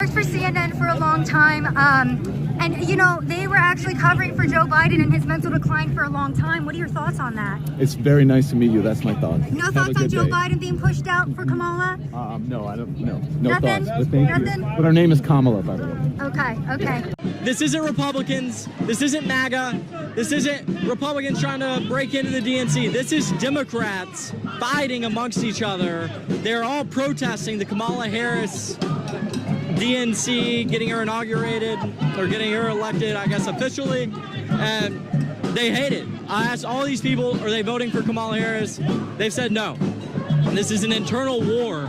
Worked for CNN for a long time, and you know, they were actually covering for Joe Biden and his mental decline for a long time. What are your thoughts on that? It's very nice to meet you. That's my thought. No thoughts on Joe Biden being pushed out for Kamala? No, I don't. No Nothing? thoughts. But thank Nothing? you. But her name is Kamala, by the way. Okay. This isn't Republicans. This isn't MAGA. This isn't Republicans trying to break into the DNC. This is Democrats fighting amongst each other. They're all protesting the Kamala Harris DNC, getting her inaugurated, or getting her elected, I guess, officially, and they hate it. I asked all these people, are they voting for Kamala Harris? They've said no. This is an internal war.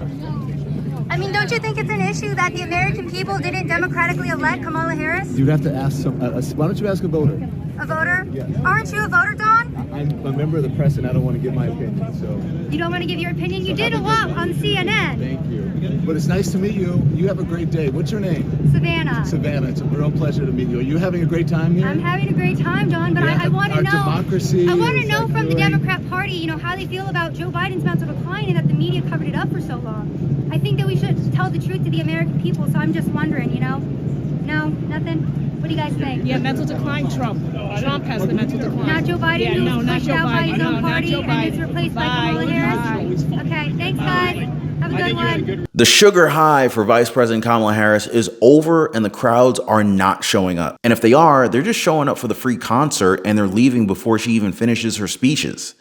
I mean, don't you think it's an issue that the American people didn't democratically elect Kamala Harris? You'd have to ask some. Why don't you ask a voter? A voter? Yes. Aren't you a voter, Don? I'm a member of the press, and I don't want to give my opinion. So You don't want to give your opinion? You did a lot on CNN. thank you. But it's nice to meet you. You have a great day. What's your name? Savannah. Savannah. It's a real pleasure to meet you. Are you having a great time here? I'm having a great time, Don, but I want to Our know. democracy I want to is, know like, from the really- Democrat Party, you know, how they feel about Joe Biden's mental decline and that the media covered it up for so long. I think that we should tell the truth to the American people, so I'm just wondering, you know? No? Nothing? What do you guys think? Yeah, mental decline, Trump. Trump has the mental decline. Not Joe Biden, Yeah, who no, was not pushed Joe out by Biden. his No, own not party Joe and is Biden. replaced by Bye. Kamala Harris? Okay, thanks guys. Have a good one. The sugar high for Vice President Kamala Harris is over and the crowds are not showing up. And if they are, they're just showing up for the free concert and they're leaving before she even finishes her speeches.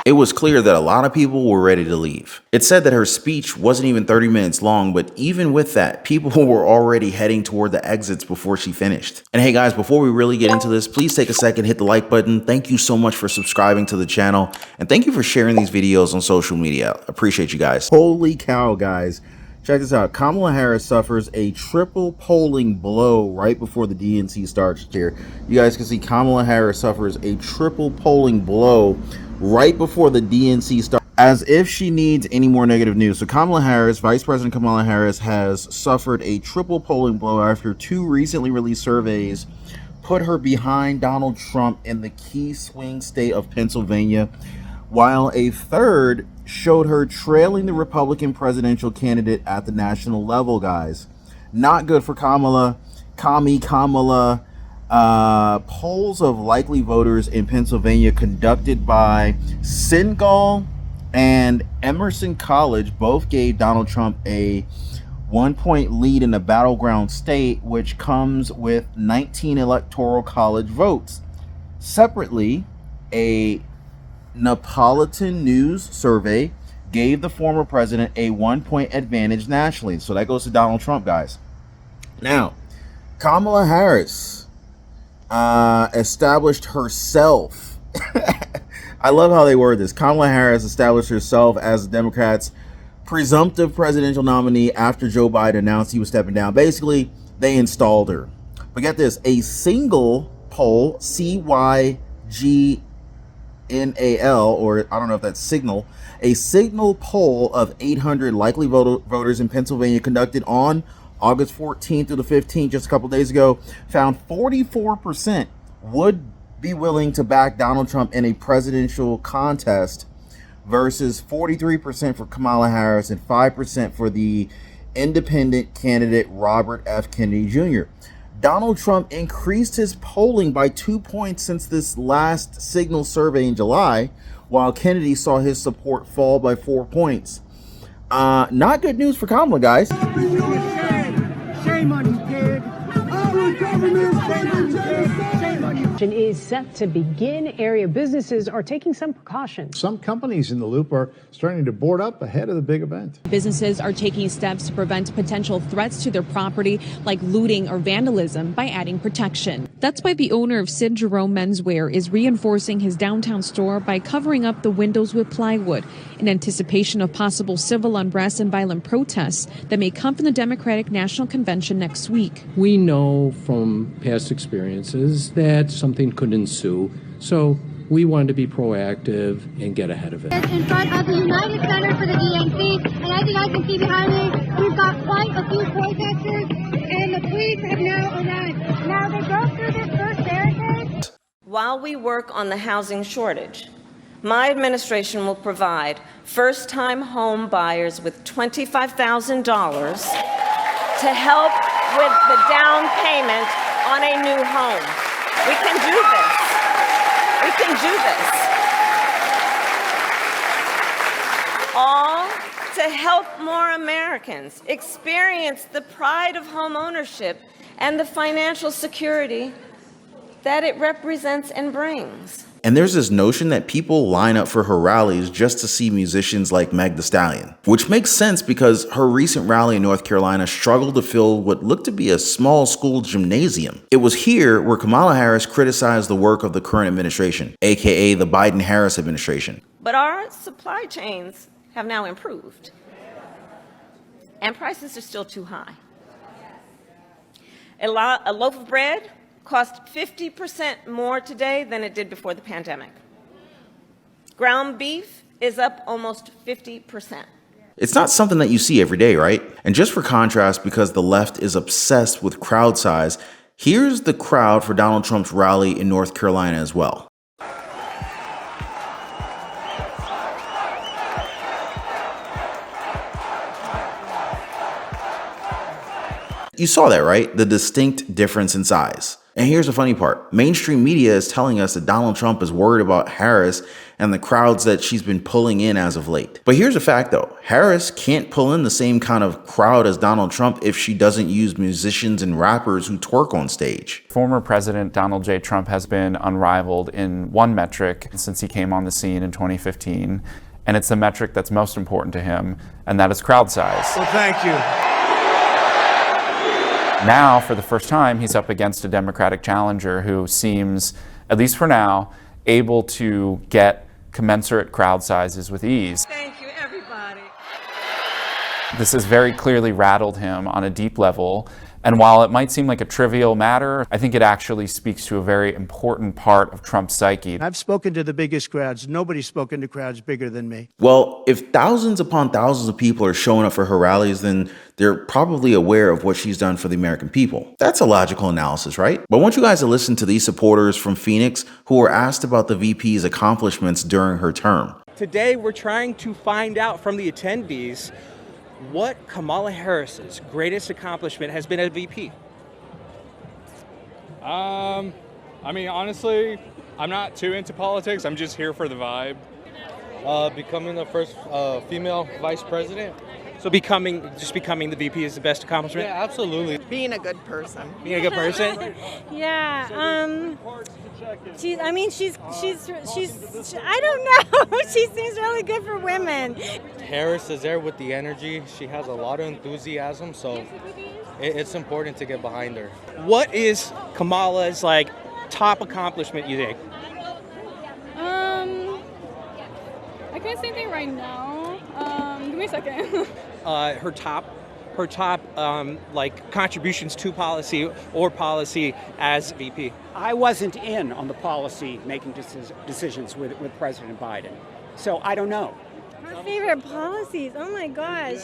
It was clear that a lot of people were ready to leave. It said that her speech wasn't even 30 minutes long, but even with that, people were already heading toward the exits before she finished. And hey guys, before we really get into this, please take a second, hit the like button. Thank you so much for subscribing to the channel. And thank you for sharing these videos on social media. Appreciate you guys. Holy cow, guys. Check this out. Kamala Harris suffers a triple polling blow right before the DNC starts here. You guys can see Kamala Harris suffers a triple polling blow right before the DNC starts, as if she needs any more negative news. So Kamala Harris, Vice President Kamala Harris, has suffered a triple polling blow after two recently released surveys put her behind Donald Trump in the key swing state of Pennsylvania, while a third showed her trailing the Republican presidential candidate at the national level, guys. Not good for Kamala. Commie Kamala. Polls of likely voters in Pennsylvania conducted by Senegal and Emerson College both gave Donald Trump a 1-point lead in the battleground state, which comes with 19 electoral college votes. Separately, a Neapolitan News survey gave the former president a 1-point advantage nationally. So that goes to Donald Trump, guys. Now, Kamala Harris established herself. I love how they word this. Kamala Harris established herself as the Democrats' presumptive presidential nominee after Joe Biden announced he was stepping down. Basically, they installed her. But get this, a single poll, CYGNAL, or I don't know if that's signal, a signal poll of 800 likely voters in Pennsylvania conducted on August 14th through the 15th, just a couple days ago, found 44% would be willing to back Donald Trump in a presidential contest versus 43% for Kamala Harris and 5% for the independent candidate Robert F. Kennedy Jr. Donald Trump increased his polling by 2 points since this last signal survey in July, while Kennedy saw his support fall by 4 points. Not good news for Kamala, guys. Shame on you, kid. Our government, shame on you, kid. Is set to begin. Area businesses are taking some precautions. Some companies in the loop are starting to board up ahead of the big event. Businesses are taking steps to prevent potential threats to their property, like looting or vandalism, by adding protection. That's why the owner of Sid Jerome Menswear is reinforcing his downtown store by covering up the windows with plywood in anticipation of possible civil unrest and violent protests that may come from the Democratic National Convention next week. We know from past experiences that something could ensue, so we wanted to be proactive and get ahead of it. In front of the United Center for the DNC, and as you guys can see behind me, we've got quite a few protesters, and while we work on the housing shortage, my administration will provide first-time home buyers with $25,000 to help with the down payment on a new home. We can do this. We can do this. All to help more Americans experience the pride of home ownership and the financial security that it represents and brings. And there's this notion that people line up for her rallies just to see musicians like Meg Thee Stallion, which makes sense because her recent rally in North Carolina struggled to fill what looked to be a small school gymnasium. It was here where Kamala Harris criticized the work of the current administration, aka the Biden-Harris administration. But our supply chains have now improved, and prices are still too high. A loaf of bread costs 50% more today than it did before the pandemic. Ground beef is up almost 50%. It's not something that you see every day, right? And just for contrast, because the left is obsessed with crowd size, here's the crowd for Donald Trump's rally in North Carolina as well. You saw that, right? The distinct difference in size. And here's the funny part. Mainstream media is telling us that Donald Trump is worried about Harris and the crowds that she's been pulling in as of late. But here's a fact though. Harris can't pull in the same kind of crowd as Donald Trump if she doesn't use musicians and rappers who twerk on stage. Former President Donald J. Trump has been unrivaled in one metric since he came on the scene in 2015. And it's the metric that's most important to him, and that is crowd size. Well, thank you. Now, for the first time, he's up against a Democratic challenger who seems, at least for now, able to get commensurate crowd sizes with ease. Thank you, everybody. This has very clearly rattled him on a deep level. And while it might seem like a trivial matter, I think it actually speaks to a very important part of Trump's psyche. I've spoken to the biggest crowds. Nobody's spoken to crowds bigger than me. Well, if thousands upon thousands of people are showing up for her rallies, then they're probably aware of what she's done for the American people. That's a logical analysis, right? But I want you guys to listen to these supporters from Phoenix who were asked about the VP's accomplishments during her term. Today, we're trying to find out from the attendees what Kamala Harris's greatest accomplishment has been as VP. I mean, honestly, I'm not too into politics. I'm just here for the vibe. Becoming the first female vice president. So becoming the VP is the best accomplishment? Yeah, absolutely. Being a good person. Being a good person? Yeah. She's I don't know. She seems really good for women. Harris is there with the energy. She has a lot of enthusiasm, so it's important to get behind her. What is Kamala's top accomplishment, you think? I can't say anything right now. Give me a second. Her top contributions to policy or policy as VP. I wasn't in on the policy making decisions with President Biden, so I don't know. Her favorite policies, oh my gosh.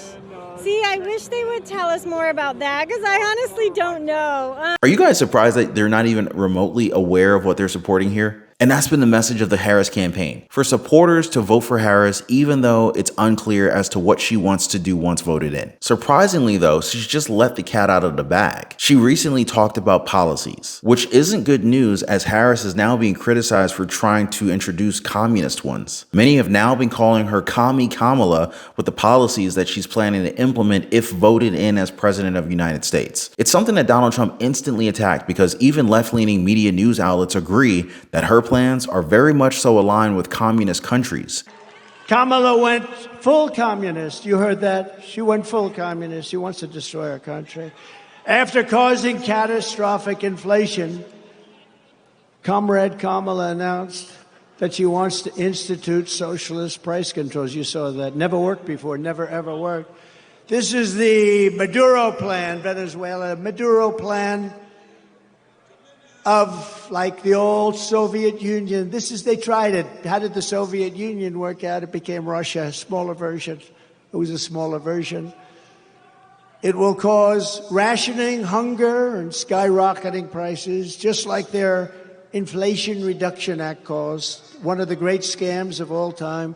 See, I wish they would tell us more about that because I honestly don't know. Are you guys surprised that they're not even remotely aware of what they're supporting here? And that's been the message of the Harris campaign, for supporters to vote for Harris even though it's unclear as to what she wants to do once voted in. Surprisingly though, she's just let the cat out of the bag. She recently talked about policies, which isn't good news as Harris is now being criticized for trying to introduce communist ones. Many have now been calling her Commie Kamala with the policies that she's planning to implement if voted in as president of the United States. It's something that Donald Trump instantly attacked because even left-leaning media news outlets agree that her plans are very much so aligned with communist countries. Kamala went full communist. You heard that? She went full communist. She wants to destroy our country. After causing catastrophic inflation, Comrade Kamala announced that she wants to institute socialist price controls. You saw that. Never worked before. Never, ever worked. This is the Maduro plan, Venezuela. Maduro plan of like the old Soviet Union. They tried it. How did the Soviet Union work out? It became Russia, a smaller version. It was a smaller version. It will cause rationing, hunger, and skyrocketing prices, just like they're Inflation Reduction Act calls, one of the great scams of all time.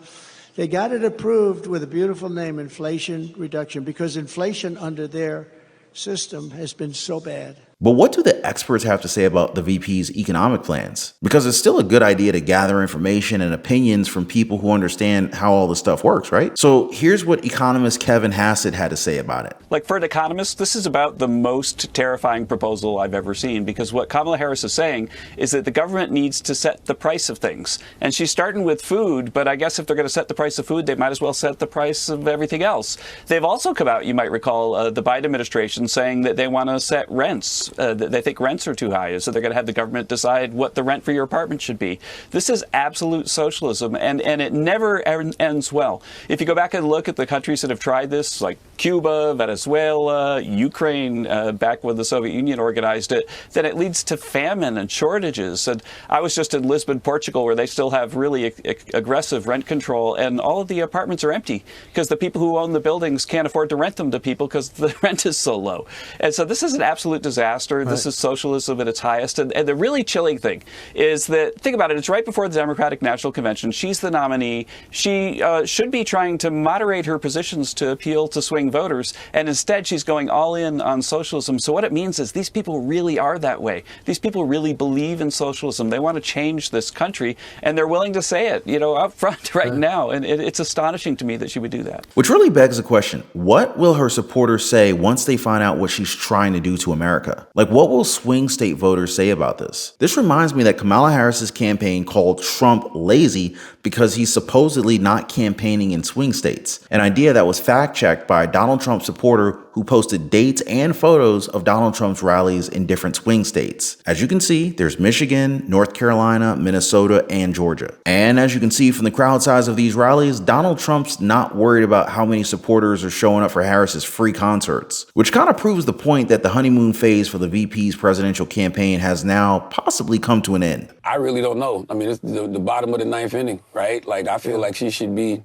They got it approved with a beautiful name, Inflation Reduction, because inflation under their system has been so bad. But what do the experts have to say about the VP's economic plans? Because it's still a good idea to gather information and opinions from people who understand how all this stuff works, right? So here's what economist Kevin Hassett had to say about it. Like, for an economist, this is about the most terrifying proposal I've ever seen, because what Kamala Harris is saying is that the government needs to set the price of things. And she's starting with food, but I guess if they're going to set the price of food, they might as well set the price of everything else. They've also come out, you might recall, the Biden administration saying that they want to set rents. They think rents are too high, so they're going to have the government decide what the rent for your apartment should be. This is absolute socialism, and it never ends well. If you go back and look at the countries that have tried this, like Cuba, Venezuela, Ukraine, back when the Soviet Union organized it, then it leads to famine and shortages. And I was just in Lisbon, Portugal, where they still have really aggressive rent control, and all of the apartments are empty because the people who own the buildings can't afford to rent them to people because the rent is so low. And so this is an absolute disaster. This is socialism at its highest. And the really chilling thing is that, think about it, it's right before the Democratic National Convention. She's the nominee. She should be trying to moderate her positions to appeal to swing voters. And instead, she's going all in on socialism. So what it means is these people really are that way. These people really believe in socialism. They want to change this country. And they're willing to say it, up front right now. And it's astonishing to me that she would do that. Which really begs the question, what will her supporters say once they find out what she's trying to do to America? Like, what will swing state voters say about this? This reminds me that Kamala Harris's campaign called Trump lazy because he's supposedly not campaigning in swing states, an idea that was fact-checked by a Donald Trump supporter who posted dates and photos of Donald Trump's rallies in different swing states. As you can see, there's Michigan, North Carolina, Minnesota, and Georgia. And as you can see from the crowd size of these rallies, Donald Trump's not worried about how many supporters are showing up for Harris's free concerts, which kind of proves the point that the honeymoon phase for the VP's presidential campaign has now possibly come to an end. I really don't know. I mean, it's the bottom of the ninth inning, right? Like, I feel like she should be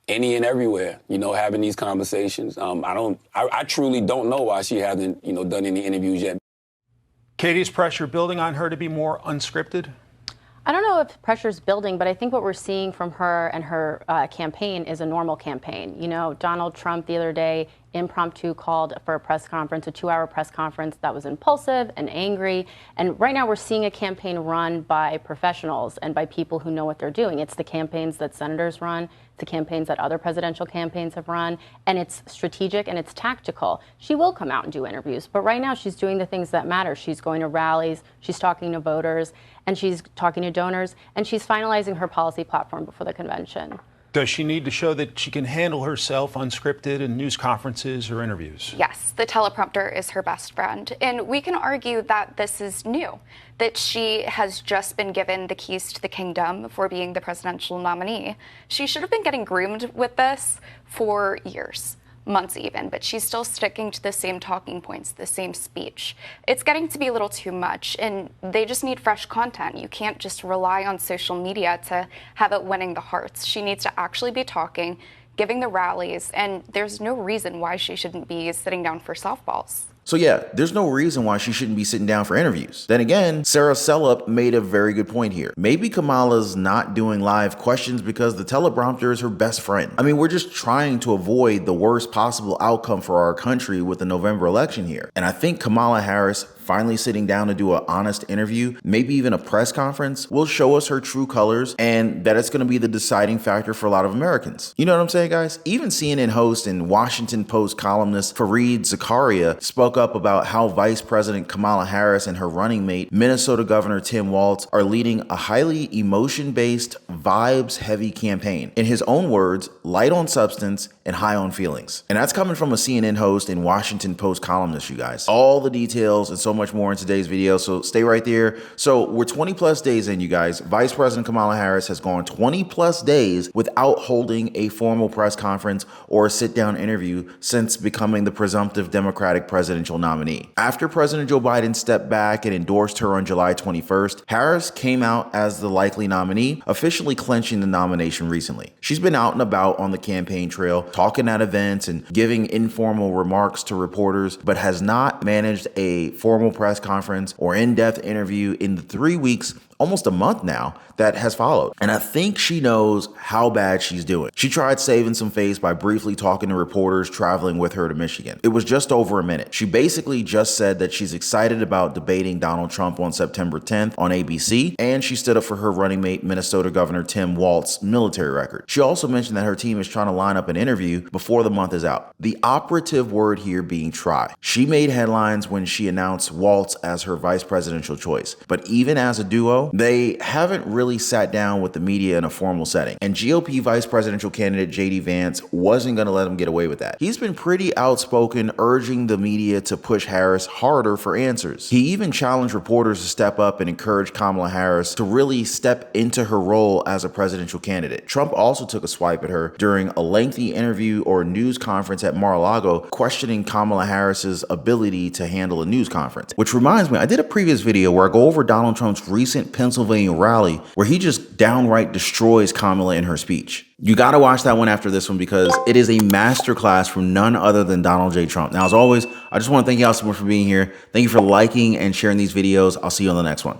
any and everywhere, having these conversations. I truly don't know why she hasn't, done any interviews yet. Katie, is pressure building on her to be more unscripted? I don't know if pressure's building, but I think what we're seeing from her and her campaign is a normal campaign. Donald Trump the other day impromptu called for a press conference, a 2-hour press conference that was impulsive and angry. And right now we're seeing a campaign run by professionals and by people who know what they're doing. It's the campaigns that senators run, it's the campaigns that other presidential campaigns have run, and it's strategic and it's tactical. She will come out and do interviews, but right now she's doing the things that matter. She's going to rallies, she's talking to voters, and she's talking to donors, and she's finalizing her policy platform before the convention. Does she need to show that she can handle herself unscripted in news conferences or interviews? Yes, the teleprompter is her best friend. And we can argue that this is new, that she has just been given the keys to the kingdom for being the presidential nominee. She should have been getting groomed with this for years. Months even, but she's still sticking to the same talking points, the same speech. It's getting to be a little too much, and they just need fresh content. You can't just rely on social media to have it winning the hearts. She needs to actually be talking, giving the rallies, and there's no reason why she shouldn't be sitting down for softballs. So yeah, there's no reason why she shouldn't be sitting down for interviews. Then again, Sarah Sellup made a very good point here. Maybe Kamala's not doing live questions because the teleprompter is her best friend. I mean, we're just trying to avoid the worst possible outcome for our country with the November election here. And I think Kamala Harris finally sitting down to do an honest interview, maybe even a press conference, will show us her true colors, and that it's going to be the deciding factor for a lot of Americans. You know what I'm saying, guys? Even CNN host and Washington Post columnist Fareed Zakaria spoke up about how Vice President Kamala Harris and her running mate, Minnesota Governor Tim Walz, are leading a highly emotion-based, vibes-heavy campaign. In his own words, light on substance and high on feelings. And that's coming from a CNN host and Washington Post columnist, you guys. All the details and so much more in today's video, so stay right there. So we're 20 plus days in, you guys. Vice President Kamala Harris has gone 20 plus days without holding a formal press conference or a sit-down interview since becoming the presumptive Democratic presidential nominee. After President Joe Biden stepped back and endorsed her on July 21st, Harris came out as the likely nominee, officially clinching the nomination recently. She's been out and about on the campaign trail, talking at events and giving informal remarks to reporters, but has not managed a formal press conference or in-depth interview in the 3 weeks almost a month now that has followed. And I think she knows how bad she's doing. She tried saving some face by briefly talking to reporters traveling with her to Michigan. It was just over a minute. She basically just said that she's excited about debating Donald Trump on September 10th on ABC, and she stood up for her running mate, Minnesota Governor Tim Walz's military record. She also mentioned that her team is trying to line up an interview before the month is out. The operative word here being try. She made headlines when she announced Walz as her vice presidential choice, but even as a duo, they haven't really sat down with the media in a formal setting. And GOP vice presidential candidate JD Vance wasn't going to let him get away with that. He's been pretty outspoken, urging the media to push Harris harder for answers. He even challenged reporters to step up and encourage Kamala Harris to really step into her role as a presidential candidate. Trump also took a swipe at her during a lengthy interview or news conference at Mar-a-Lago, questioning Kamala Harris's ability to handle a news conference. Which reminds me, I did a previous video where I go over Donald Trump's recent Pennsylvania rally where he just downright destroys Kamala in her speech. You got to watch that one after this one because it is a masterclass from none other than Donald J. Trump. Now, as always, I just want to thank you all so much for being here. Thank you for liking and sharing these videos. I'll see you on the next one.